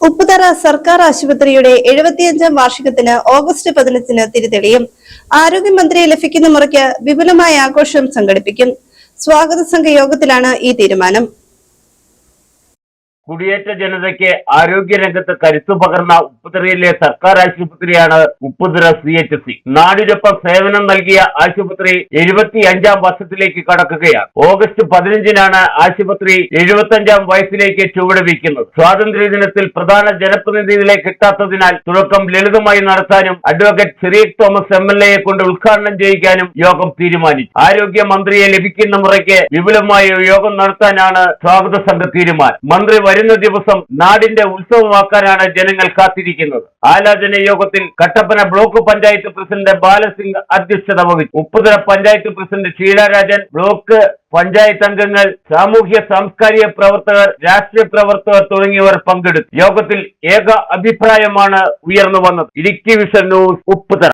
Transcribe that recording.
ഉപ്പുതറ സർക്കാർ ആശുപത്രിയുടെ 75ാം വാർഷികത്തിന് ഓഗസ്റ്റ് 15-ന് തിരിതെളിയും. ആരോഗ്യമന്ത്രിയെ ലഭിക്കുന്ന മുറയ്ക്ക് വിപുലമായ ആഘോഷം സംഘടിപ്പിക്കും. സ്വാഗത സംഘ യോഗത്തിലാണ് ഈ തീരുമാനം. കുടിയേറ്റ ജനതയ്ക്ക് ആരോഗ്യരംഗത്ത് കരുത്തു പകർന്ന ഉപ്പുതറയിലെ സർക്കാർ ആശുപത്രിയാണ് ഉപ്പുതറ CHC. നാടിനൊപ്പം സേവനം നൽകിയ ആശുപത്രി 75ാം വർഷത്തിലേക്ക് കടക്കുകയാണ്. ഓഗസ്റ്റ് 15-നാണ് ആശുപത്രി 75ാം വയസ്സിലേക്ക് ചുവടുവയ്ക്കുന്നത്. സ്വാതന്ത്ര്യദിനത്തിൽ പ്രധാന ജനപ്രതിനിധികളെ കിട്ടാത്തതിനാൽ തുടക്കം ലളിതമായി നടത്താനും അഡ്വക്കേറ്റ് സിറിയക് തോമസ് MLA കൊണ്ട് ഉദ്ഘാടനം ചെയ്യിക്കാനും യോഗം തീരുമാനിച്ചു. ആരോഗ്യമന്ത്രിയെ ലഭിക്കുന്ന മുറയ്ക്ക് വിപുലമായ യോഗം നടത്താനാണ് സ്വാഗത സംഘ തീരുമാനം. മന്ത്രി വരുന്ന ദിവസം നാടിന്റെ ഉത്സവമാക്കാനാണ് ജനങ്ങൾ കാത്തിരിക്കുന്നത്. ആലോചന യോഗത്തിൽ കട്ടപ്പന ബ്ലോക്ക് പഞ്ചായത്ത് പ്രസിഡന്റ് ബാലസിംഗ് അധ്യക്ഷത വഹിച്ചു. ഉപ്പുതറ പഞ്ചായത്ത് പ്രസിഡന്റ് ഷീലാരാജൻ, ബ്ലോക്ക് പഞ്ചായത്ത് അംഗങ്ങൾ, സാമൂഹ്യ സാംസ്കാരിക പ്രവർത്തകർ, രാഷ്ട്രീയ പ്രവർത്തകർ തുടങ്ങിയവർ പങ്കെടുത്തു. യോഗത്തിൽ ഏക അഭിപ്രായമാണ് ഉയർന്നു വന്നത്. Idukki vision news, Upputhara.